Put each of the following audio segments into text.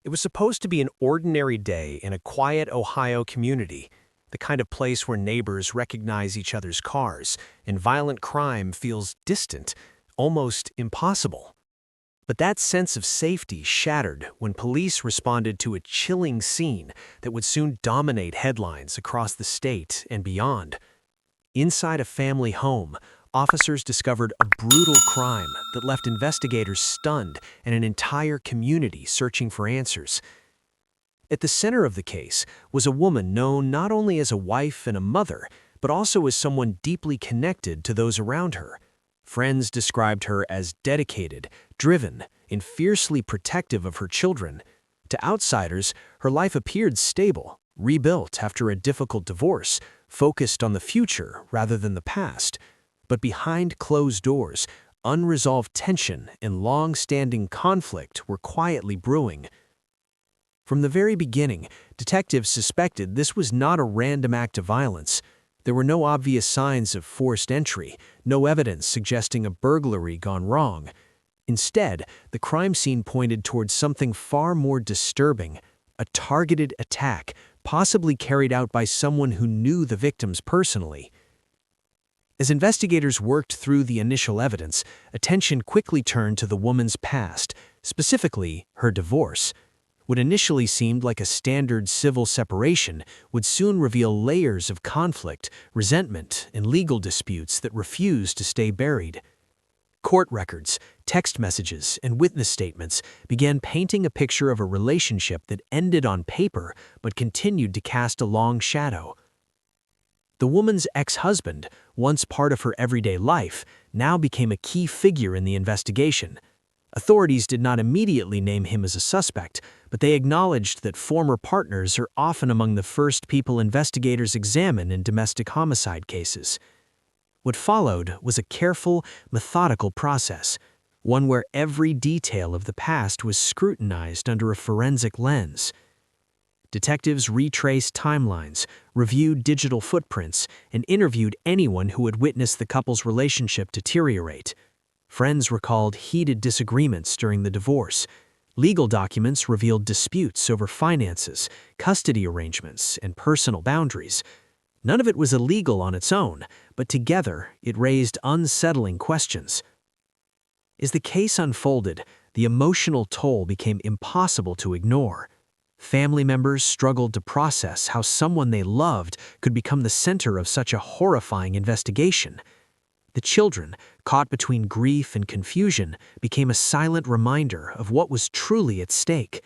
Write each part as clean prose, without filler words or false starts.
It was supposed to be an ordinary day in a quiet Ohio community, the kind of place where neighbors recognize each other's cars and violent crime feels distant, almost impossible. But that sense of safety shattered when police responded to a chilling scene that would soon dominate headlines across the state and beyond. Inside a family home, officers discovered a brutal crime that left investigators stunned and an entire community searching for answers. At the center of the case was a woman known not only as a wife and a mother, but also as someone deeply connected to those around her. Friends described her as dedicated, driven, and fiercely protective of her children. To outsiders, her life appeared stable, rebuilt after a difficult divorce, focused on the future rather than the past. But behind closed doors, unresolved tension and long-standing conflict were quietly brewing. From the very beginning, detectives suspected this was not a random act of violence. There were no obvious signs of forced entry, no evidence suggesting a burglary gone wrong. Instead, the crime scene pointed towards something far more disturbing, a targeted attack, possibly carried out by someone who knew the victims personally. As investigators worked through the initial evidence, attention quickly turned to the woman's past, specifically her divorce. What initially seemed like a standard civil separation would soon reveal layers of conflict, resentment, and legal disputes that refused to stay buried. Court records, text messages, and witness statements began painting a picture of a relationship that ended on paper but continued to cast a long shadow. The woman's ex-husband, once part of her everyday life, now became a key figure in the investigation. Authorities did not immediately name him as a suspect, but they acknowledged that former partners are often among the first people investigators examine in domestic homicide cases. What followed was a careful, methodical process, one where every detail of the past was scrutinized under a forensic lens. Detectives retraced timelines, reviewed digital footprints, and interviewed anyone who had witnessed the couple's relationship deteriorate. Friends recalled heated disagreements during the divorce. Legal documents revealed disputes over finances, custody arrangements, and personal boundaries. None of it was illegal on its own, but together it raised unsettling questions. As the case unfolded, the emotional toll became impossible to ignore. Family members struggled to process how someone they loved could become the center of such a horrifying investigation. The children, caught between grief and confusion, became a silent reminder of what was truly at stake.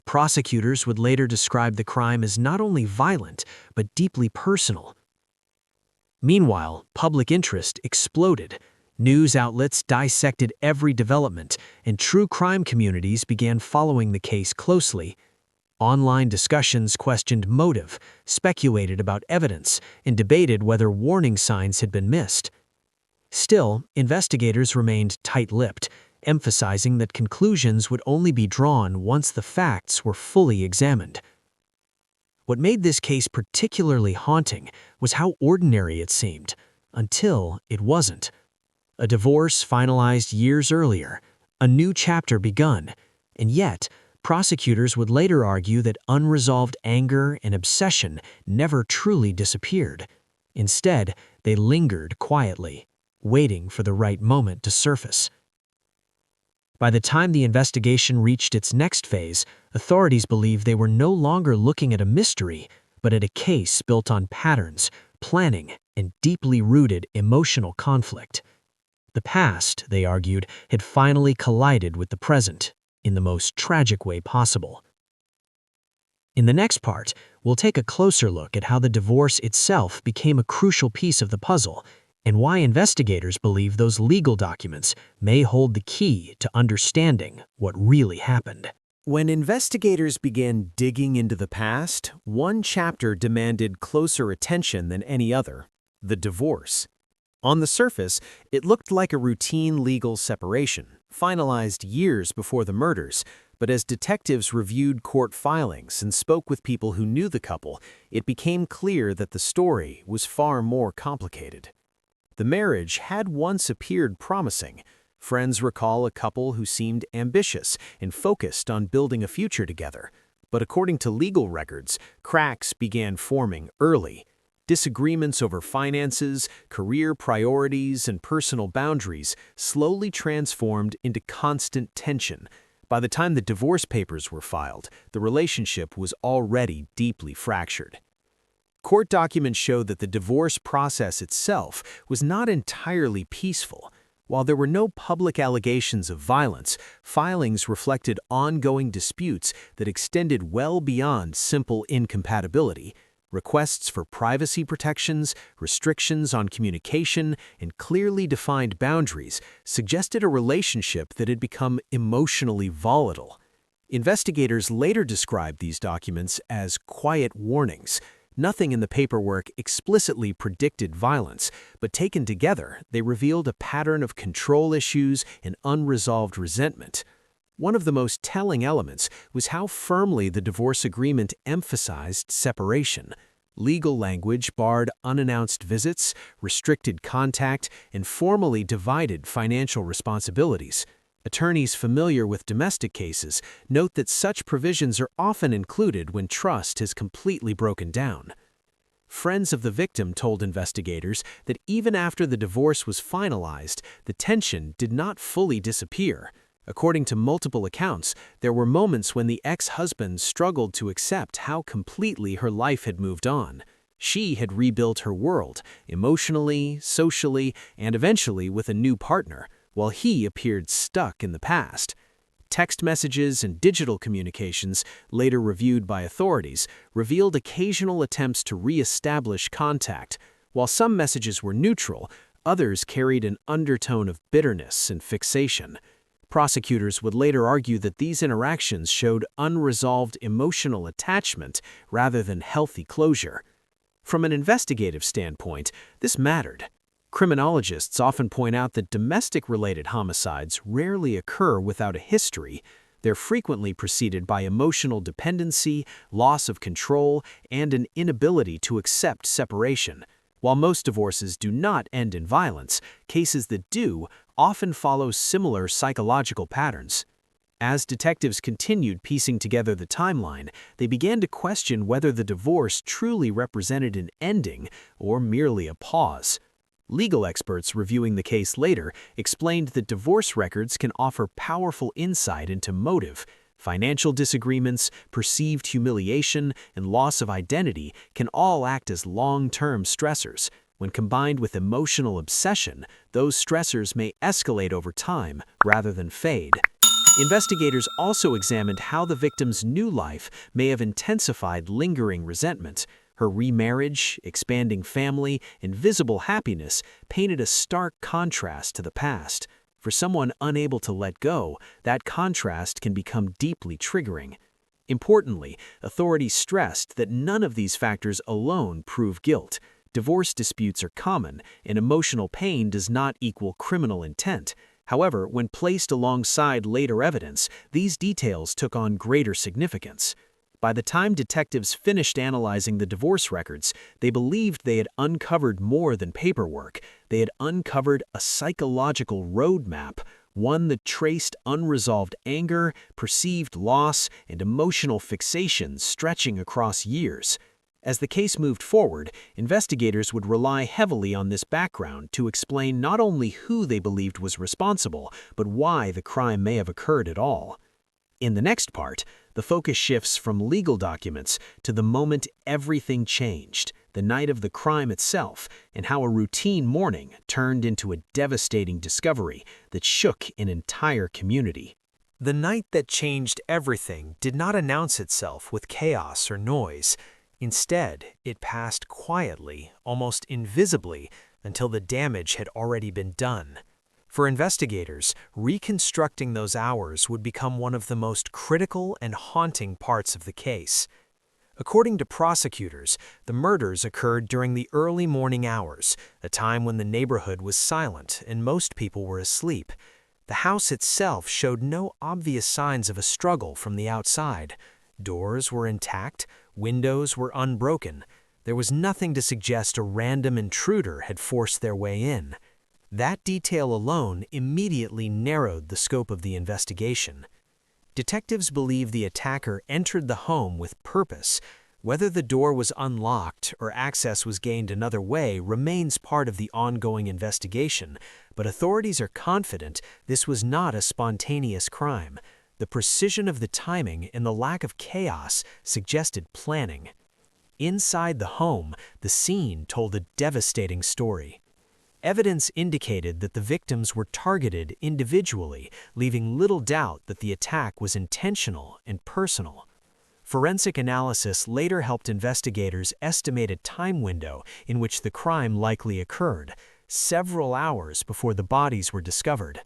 Prosecutors would later describe the crime as not only violent, but deeply personal. Meanwhile, public interest exploded. News outlets dissected every development, and true crime communities began following the case closely. Online discussions questioned motive, speculated about evidence, and debated whether warning signs had been missed. Still, investigators remained tight-lipped, emphasizing that conclusions would only be drawn once the facts were fully examined. What made this case particularly haunting was how ordinary it seemed, until it wasn't. A divorce finalized years earlier, a new chapter begun, and yet, prosecutors would later argue that unresolved anger and obsession never truly disappeared. Instead, they lingered quietly, waiting for the right moment to surface. By the time the investigation reached its next phase, authorities believed they were no longer looking at a mystery, but at a case built on patterns, planning, and deeply rooted emotional conflict. The past, they argued, had finally collided with the present, in the most tragic way possible. In the next part, we'll take a closer look at how the divorce itself became a crucial piece of the puzzle, and why investigators believe those legal documents may hold the key to understanding what really happened. When investigators began digging into the past, one chapter demanded closer attention than any other: the divorce. On the surface, it looked like a routine legal separation, finalized years before the murders, but as detectives reviewed court filings and spoke with people who knew the couple, it became clear that the story was far more complicated. The marriage had once appeared promising. Friends recall a couple who seemed ambitious and focused on building a future together. But according to legal records, cracks began forming early. Disagreements over finances, career priorities, and personal boundaries slowly transformed into constant tension. By the time the divorce papers were filed, the relationship was already deeply fractured. Court documents show that the divorce process itself was not entirely peaceful. While there were no public allegations of violence, filings reflected ongoing disputes that extended well beyond simple incompatibility. Requests for privacy protections, restrictions on communication, and clearly defined boundaries suggested a relationship that had become emotionally volatile. Investigators later described these documents as quiet warnings. Nothing in the paperwork explicitly predicted violence, but taken together, they revealed a pattern of control issues and unresolved resentment. One of the most telling elements was how firmly the divorce agreement emphasized separation. Legal language barred unannounced visits, restricted contact, and formally divided financial responsibilities. Attorneys familiar with domestic cases note that such provisions are often included when trust has completely broken down. Friends of the victim told investigators that even after the divorce was finalized, the tension did not fully disappear. According to multiple accounts, there were moments when the ex-husband struggled to accept how completely her life had moved on. She had rebuilt her world, emotionally, socially, and eventually with a new partner, while he appeared stuck in the past. Text messages and digital communications, later reviewed by authorities, revealed occasional attempts to re-establish contact. While some messages were neutral, others carried an undertone of bitterness and fixation. Prosecutors would later argue that these interactions showed unresolved emotional attachment rather than healthy closure. From an investigative standpoint, this mattered. Criminologists often point out that domestic-related homicides rarely occur without a history. They're frequently preceded by emotional dependency, loss of control, and an inability to accept separation. While most divorces do not end in violence, cases that do often follow similar psychological patterns. As detectives continued piecing together the timeline, they began to question whether the divorce truly represented an ending or merely a pause. Legal experts reviewing the case later explained that divorce records can offer powerful insight into motive. Financial disagreements, perceived humiliation, and loss of identity can all act as long-term stressors. When combined with emotional obsession, those stressors may escalate over time rather than fade. Investigators also examined how the victim's new life may have intensified lingering resentment. Her remarriage, expanding family, and visible happiness painted a stark contrast to the past. For someone unable to let go, that contrast can become deeply triggering. Importantly, authorities stressed that none of these factors alone prove guilt. Divorce disputes are common, and emotional pain does not equal criminal intent. However, when placed alongside later evidence, these details took on greater significance. By the time detectives finished analyzing the divorce records, they believed they had uncovered more than paperwork. They had uncovered a psychological roadmap, one that traced unresolved anger, perceived loss, and emotional fixation stretching across years. As the case moved forward, investigators would rely heavily on this background to explain not only who they believed was responsible, but why the crime may have occurred at all. In the next part, the focus shifts from legal documents to the moment everything changed, the night of the crime itself, and how a routine morning turned into a devastating discovery that shook an entire community. The night that changed everything did not announce itself with chaos or noise. Instead, it passed quietly, almost invisibly, until the damage had already been done. For investigators, reconstructing those hours would become one of the most critical and haunting parts of the case. According to prosecutors, the murders occurred during the early morning hours, a time when the neighborhood was silent and most people were asleep. The house itself showed no obvious signs of a struggle from the outside. Doors were intact, windows were unbroken. There was nothing to suggest a random intruder had forced their way in. That detail alone immediately narrowed the scope of the investigation. Detectives believe the attacker entered the home with purpose. Whether the door was unlocked or access was gained another way remains part of the ongoing investigation, but authorities are confident this was not a spontaneous crime. The precision of the timing and the lack of chaos suggested planning. Inside the home, the scene told a devastating story. Evidence indicated that the victims were targeted individually, leaving little doubt that the attack was intentional and personal. Forensic analysis later helped investigators estimate a time window in which the crime likely occurred, several hours before the bodies were discovered.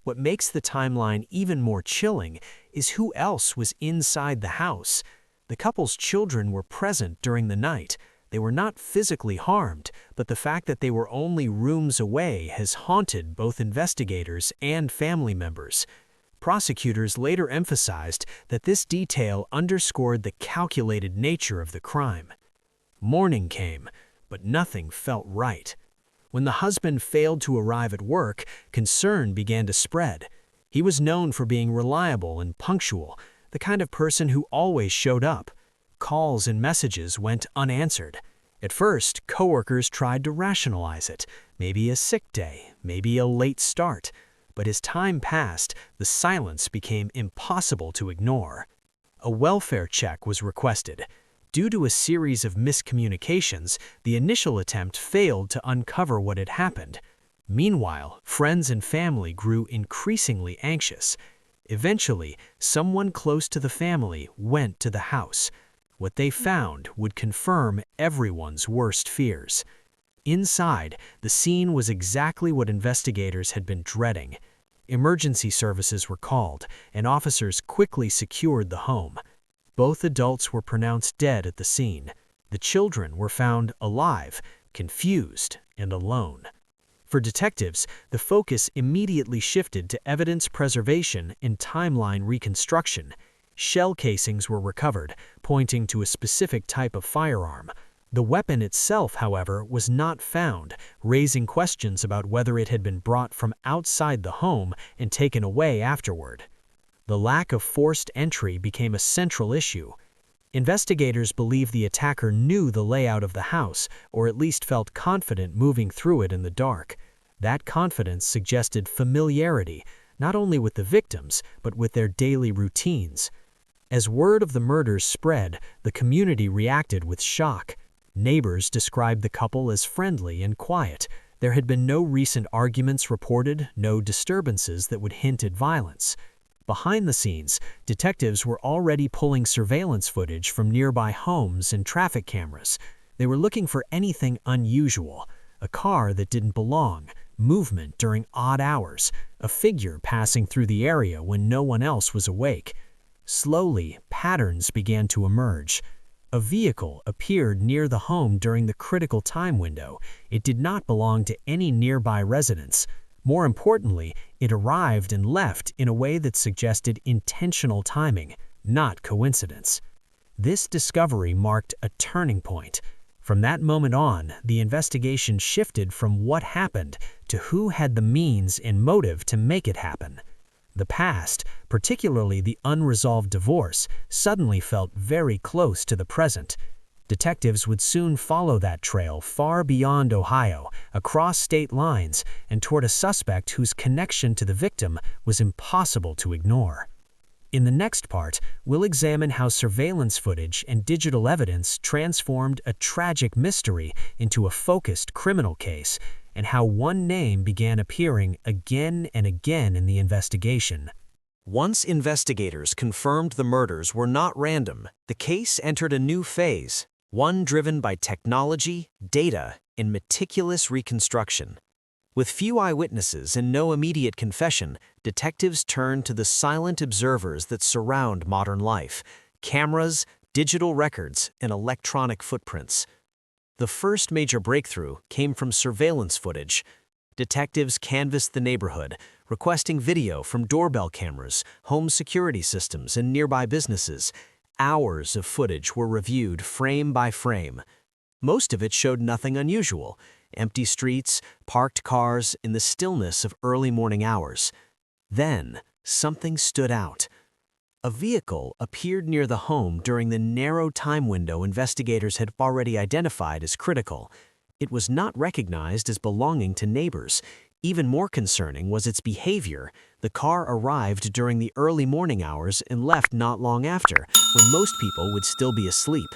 What makes the timeline even more chilling is who else was inside the house. The couple's children were present during the night. They were not physically harmed, but the fact that they were only rooms away has haunted both investigators and family members. Prosecutors later emphasized that this detail underscored the calculated nature of the crime. Morning came, but nothing felt right. When the husband failed to arrive at work, concern began to spread. He was known for being reliable and punctual, the kind of person who always showed up. Calls and messages went unanswered. At first, coworkers tried to rationalize it, maybe a sick day, maybe a late start. But as time passed, the silence became impossible to ignore. A welfare check was requested. Due to a series of miscommunications, the initial attempt failed to uncover what had happened. Meanwhile, friends and family grew increasingly anxious. Eventually, someone close to the family went to the house. What they found would confirm everyone's worst fears. Inside, the scene was exactly what investigators had been dreading. Emergency services were called, and officers quickly secured the home. Both adults were pronounced dead at the scene. The children were found alive, confused, and alone. For detectives, the focus immediately shifted to evidence preservation and timeline reconstruction. Shell casings were recovered, pointing to a specific type of firearm. The weapon itself, however, was not found, raising questions about whether it had been brought from outside the home and taken away afterward. The lack of forced entry became a central issue. Investigators believe the attacker knew the layout of the house, or at least felt confident moving through it in the dark. That confidence suggested familiarity, not only with the victims, but with their daily routines. As word of the murders spread, the community reacted with shock. Neighbors described the couple as friendly and quiet. There had been no recent arguments reported, no disturbances that would hint at violence. Behind the scenes, detectives were already pulling surveillance footage from nearby homes and traffic cameras. They were looking for anything unusual: a car that didn't belong, movement during odd hours, a figure passing through the area when no one else was awake. Slowly, patterns began to emerge. A vehicle appeared near the home during the critical time window. It did not belong to any nearby residents. More importantly, it arrived and left in a way that suggested intentional timing, not coincidence. This discovery marked a turning point. From that moment on, the investigation shifted from what happened to who had the means and motive to make it happen. The past, particularly the unresolved divorce, suddenly felt very close to the present. Detectives would soon follow that trail far beyond Ohio, across state lines, and toward a suspect whose connection to the victim was impossible to ignore. In the next part, we'll examine how surveillance footage and digital evidence transformed a tragic mystery into a focused criminal case, and how one name began appearing again and again in the investigation. Once investigators confirmed the murders were not random, the case entered a new phase, one driven by technology, data, and meticulous reconstruction. With few eyewitnesses and no immediate confession, detectives turned to the silent observers that surround modern life: cameras, digital records, and electronic footprints. The first major breakthrough came from surveillance footage. Detectives canvassed the neighborhood, requesting video from doorbell cameras, home security systems, and nearby businesses. Hours of footage were reviewed frame by frame. Most of it showed nothing unusual. empty streets, parked cars in the stillness of early morning hours. Then, something stood out. A vehicle appeared near the home during the narrow time window investigators had already identified as critical. It was not recognized as belonging to neighbors. Even more concerning was its behavior. The car arrived during the early morning hours and left not long after, when most people would still be asleep.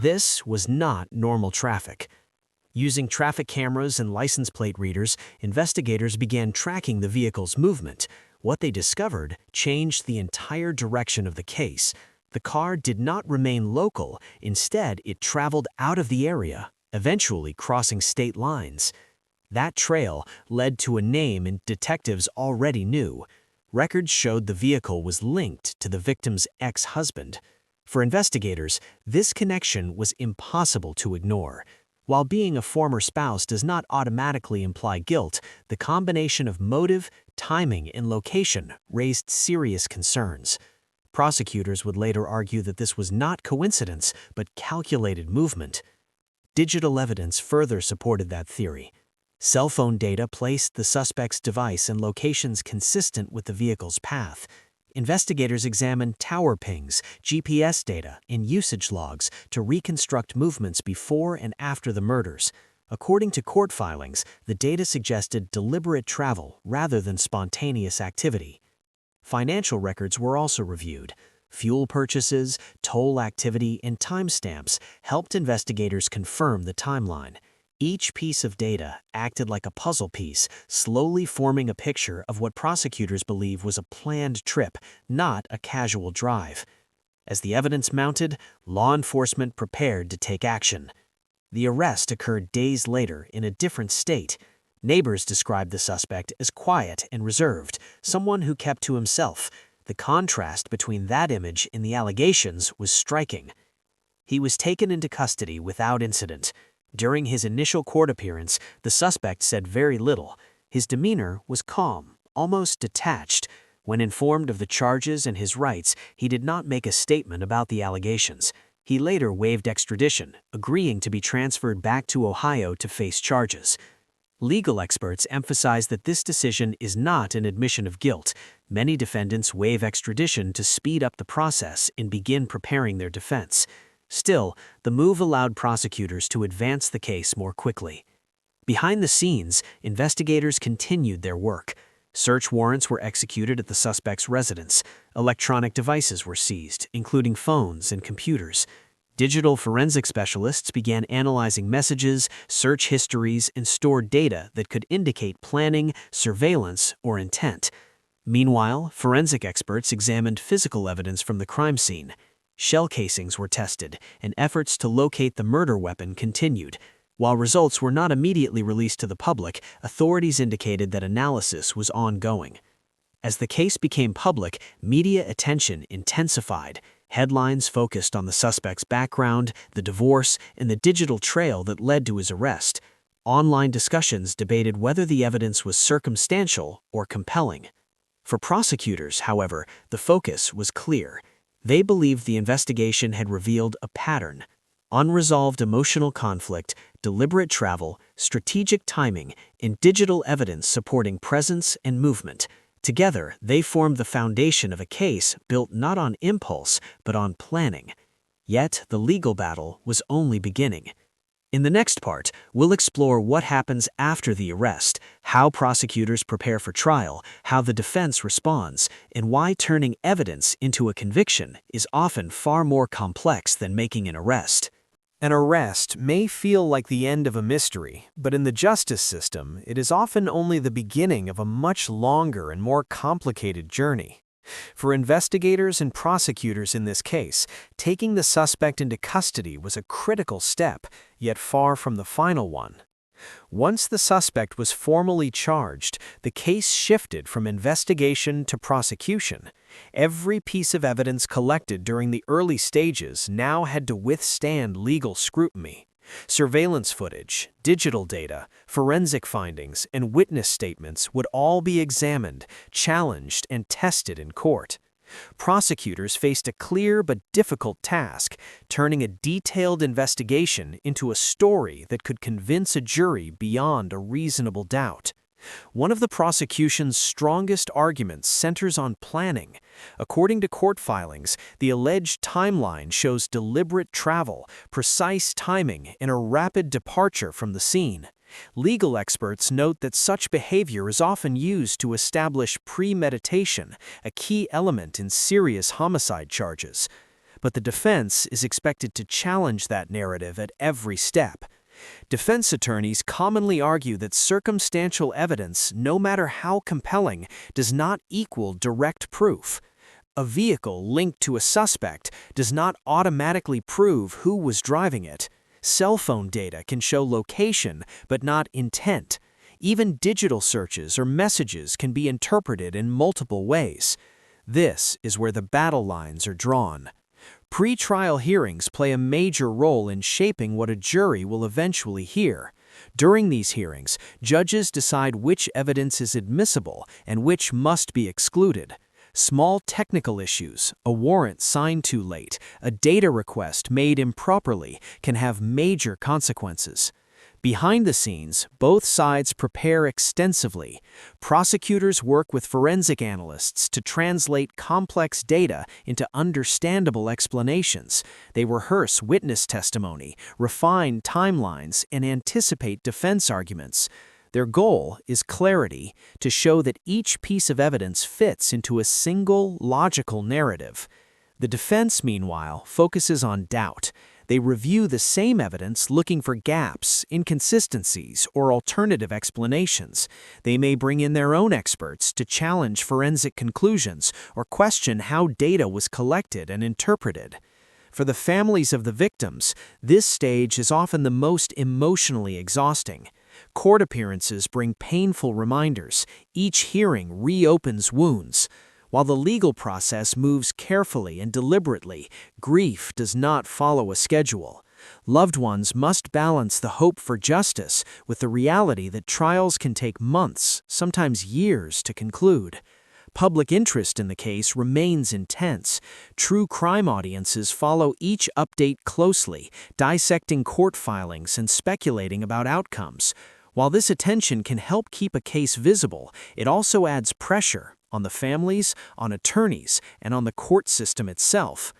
This was not normal traffic. Using traffic cameras and license plate readers, investigators began tracking the vehicle's movement. What they discovered changed the entire direction of the case. The car did not remain local. Instead, it traveled out of the area, eventually crossing state lines. That trail led to a name detectives already knew. Records showed the vehicle was linked to the victim's ex-husband. For investigators, this connection was impossible to ignore. While being a former spouse does not automatically imply guilt, the combination of motive, timing, and location raised serious concerns. Prosecutors would later argue that this was not coincidence, but calculated movement. Digital evidence further supported that theory. Cell phone data placed the suspect's device in locations consistent with the vehicle's path. Investigators examined tower pings, GPS data, and usage logs to reconstruct movements before and after the murders. According to court filings, the data suggested deliberate travel rather than spontaneous activity. Financial records were also reviewed. Fuel purchases, toll activity, and timestamps helped investigators confirm the timeline. Each piece of data acted like a puzzle piece, slowly forming a picture of what prosecutors believe was a planned trip, not a casual drive. As the evidence mounted, law enforcement prepared to take action. The arrest occurred days later in a different state. Neighbors described the suspect as quiet and reserved, someone who kept to himself. The contrast between that image and the allegations was striking. He was taken into custody without incident. During his initial court appearance, the suspect said very little. His demeanor was calm, almost detached. When informed of the charges and his rights, he did not make a statement about the allegations. He later waived extradition, agreeing to be transferred back to Ohio to face charges. Legal experts emphasize that this decision is not an admission of guilt. Many defendants waive extradition to speed up the process and begin preparing their defense. Still, the move allowed prosecutors to advance the case more quickly. Behind the scenes, investigators continued their work. Search warrants were executed at the suspect's residence. Electronic devices were seized, including phones and computers. Digital forensic specialists began analyzing messages, search histories, and stored data that could indicate planning, surveillance, or intent. Meanwhile, forensic experts examined physical evidence from the crime scene. Shell casings were tested, and efforts to locate the murder weapon continued. While results were not immediately released to the public, authorities indicated that analysis was ongoing. As the case became public, media attention intensified. Headlines focused on the suspect's background, the divorce, and the digital trail that led to his arrest. Online discussions debated whether the evidence was circumstantial or compelling. For prosecutors, however, the focus was clear. They believed the investigation had revealed a pattern: unresolved emotional conflict, deliberate travel, strategic timing, and digital evidence supporting presence and movement. Together, they formed the foundation of a case built not on impulse, but on planning. Yet, the legal battle was only beginning. In the next part, we'll explore what happens after the arrest, how prosecutors prepare for trial, how the defense responds, and why turning evidence into a conviction is often far more complex than making an arrest. An arrest may feel like the end of a mystery, but in the justice system, it is often only the beginning of a much longer and more complicated journey. For investigators and prosecutors in this case, taking the suspect into custody was a critical step, yet far from the final one. Once the suspect was formally charged, the case shifted from investigation to prosecution. Every piece of evidence collected during the early stages now had to withstand legal scrutiny. Surveillance footage, digital data, forensic findings, and witness statements would all be examined, challenged, and tested in court. Prosecutors faced a clear but difficult task, turning a detailed investigation into a story that could convince a jury beyond a reasonable doubt. One of the prosecution's strongest arguments centers on planning. According to court filings, the alleged timeline shows deliberate travel, precise timing, and a rapid departure from the scene. Legal experts note that such behavior is often used to establish premeditation, a key element in serious homicide charges. But the defense is expected to challenge that narrative at every step. Defense attorneys commonly argue that circumstantial evidence, no matter how compelling, does not equal direct proof. A vehicle linked to a suspect does not automatically prove who was driving it. Cell phone data can show location, but not intent. Even digital searches or messages can be interpreted in multiple ways. This is where the battle lines are drawn. Pre-trial hearings play a major role in shaping what a jury will eventually hear. During these hearings, judges decide which evidence is admissible and which must be excluded. Small technical issues, a warrant signed too late, a data request made improperly, can have major consequences. Behind the scenes, both sides prepare extensively. Prosecutors work with forensic analysts to translate complex data into understandable explanations. They rehearse witness testimony, refine timelines, and anticipate defense arguments. Their goal is clarity, to show that each piece of evidence fits into a single, logical narrative. The defense, meanwhile, focuses on doubt. They review the same evidence looking for gaps, inconsistencies, or alternative explanations. They may bring in their own experts to challenge forensic conclusions or question how data was collected and interpreted. For the families of the victims, this stage is often the most emotionally exhausting. Court appearances bring painful reminders. Each hearing reopens wounds. While the legal process moves carefully and deliberately, grief does not follow a schedule. Loved ones must balance the hope for justice with the reality that trials can take months, sometimes years, to conclude. Public interest in the case remains intense. True crime audiences follow each update closely, dissecting court filings and speculating about outcomes. While this attention can help keep a case visible, it also adds pressure on the families, on attorneys, and on the court system itself.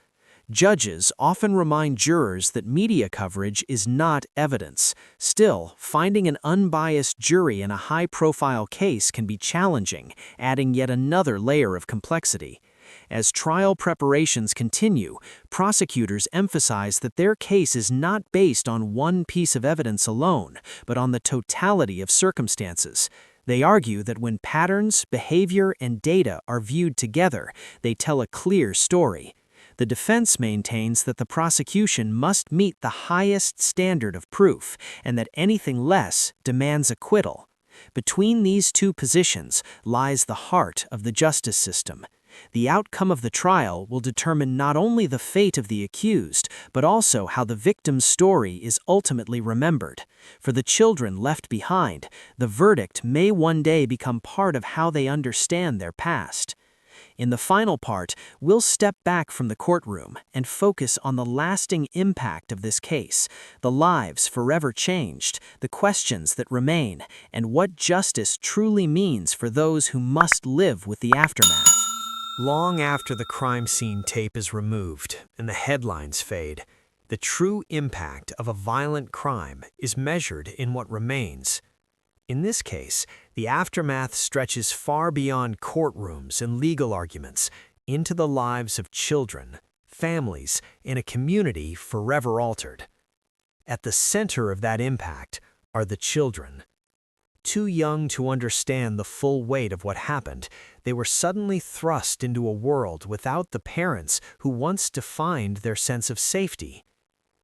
Judges often remind jurors that media coverage is not evidence. Still, finding an unbiased jury in a high-profile case can be challenging, adding yet another layer of complexity. As trial preparations continue, prosecutors emphasize that their case is not based on one piece of evidence alone, but on the totality of circumstances. They argue that when patterns, behavior, and data are viewed together, they tell a clear story. The defense maintains that the prosecution must meet the highest standard of proof, and that anything less demands acquittal. Between these two positions lies the heart of the justice system. The outcome of the trial will determine not only the fate of the accused, but also how the victim's story is ultimately remembered. For the children left behind, the verdict may one day become part of how they understand their past. In the final part, we'll step back from the courtroom and focus on the lasting impact of this case, the lives forever changed, the questions that remain, and what justice truly means for those who must live with the aftermath. Long after the crime scene tape is removed and the headlines fade, the true impact of a violent crime is measured in what remains. In this case, the aftermath stretches far beyond courtrooms and legal arguments into the lives of children, families, and a community forever altered. At the center of that impact are the children. Too young to understand the full weight of what happened, they were suddenly thrust into a world without the parents who once defined their sense of safety.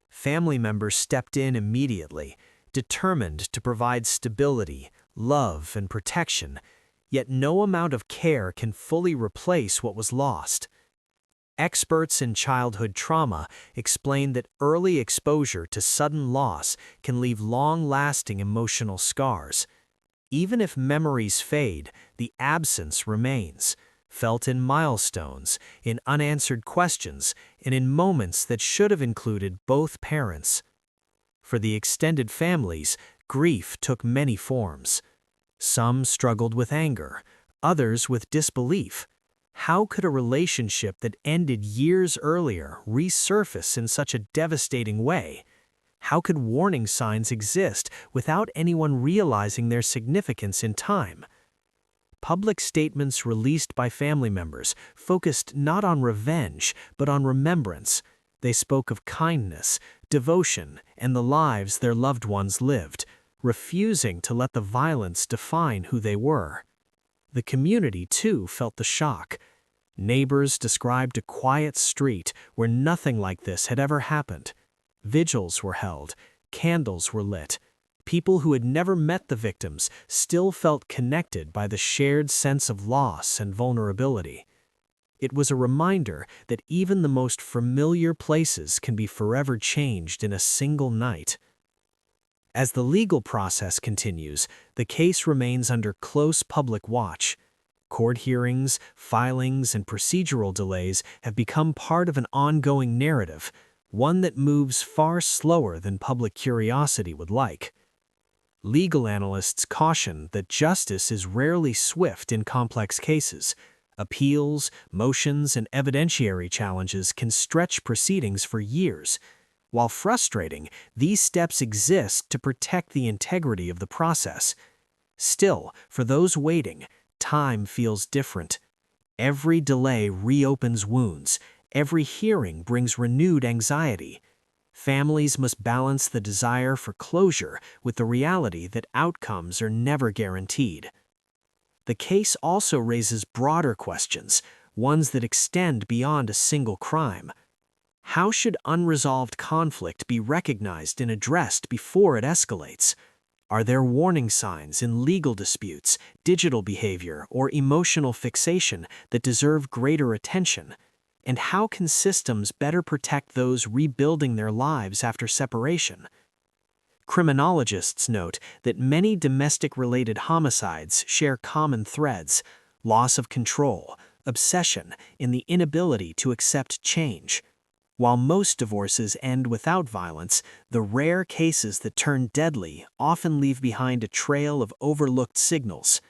Family members stepped in immediately, determined to provide stability, love, and protection, yet no amount of care can fully replace what was lost. Experts in childhood trauma explain that early exposure to sudden loss can leave long-lasting emotional scars. Even if memories fade, the absence remains. felt in milestones, in unanswered questions, and in moments that should have included both parents. For the extended families, grief took many forms. Some struggled with anger, others with disbelief. How could a relationship that ended years earlier resurface in such a devastating way? How could warning signs exist without anyone realizing their significance in time? Public statements released by family members focused not on revenge, but on remembrance. They spoke of kindness, devotion, and the lives their loved ones lived, refusing to let the violence define who they were. The community, too, felt the shock. Neighbors described a quiet street where nothing like this had ever happened. Vigils were held, candles were lit. People who had never met the victims still felt connected by the shared sense of loss and vulnerability. It was a reminder that even the most familiar places can be forever changed in a single night. As the legal process continues, the case remains under close public watch. Court hearings, filings, and procedural delays have become part of an ongoing narrative, one that moves far slower than public curiosity would like. Legal analysts caution that justice is rarely swift in complex cases. Appeals, motions, and evidentiary challenges can stretch proceedings for years. While frustrating, these steps exist to protect the integrity of the process. Still, for those waiting, time feels different. Every delay reopens wounds. Every hearing brings renewed anxiety. Families must balance the desire for closure with the reality that outcomes are never guaranteed. The case also raises broader questions, ones that extend beyond a single crime. How should unresolved conflict be recognized and addressed before it escalates? Are there warning signs in legal disputes, digital behavior, or emotional fixation that deserve greater attention? And how can systems better protect those rebuilding their lives after separation? Criminologists note that many domestic-related homicides share common threads: loss of control, obsession, and the inability to accept change. While most divorces end without violence, the rare cases that turn deadly often leave behind a trail of overlooked signals.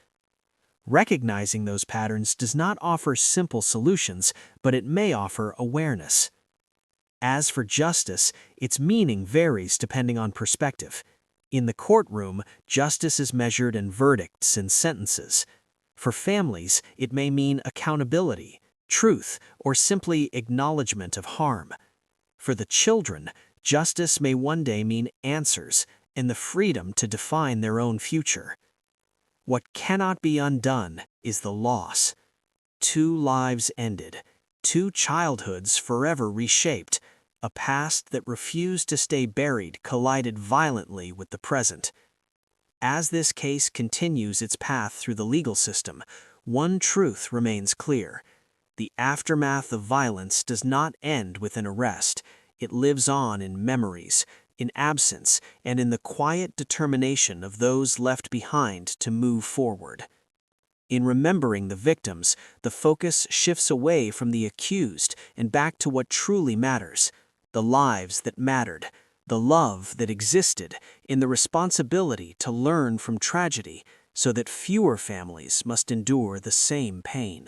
Recognizing those patterns does not offer simple solutions, but it may offer awareness. As for justice, its meaning varies depending on perspective. In the courtroom, justice is measured in verdicts and sentences. For families, it may mean accountability, truth, or simply acknowledgement of harm. For the children, justice may one day mean answers and the freedom to define their own future. What cannot be undone is the loss. 2 lives ended, 2 childhoods forever reshaped, a past that refused to stay buried collided violently with the present. As this case continues its path through the legal system, one truth remains clear. The aftermath of violence does not end with an arrest. It lives on in memories, in absence, and in the quiet determination of those left behind to move forward. In remembering the victims, the focus shifts away from the accused and back to what truly matters: the lives that mattered, the love that existed, in the responsibility to learn from tragedy so that fewer families must endure the same pain.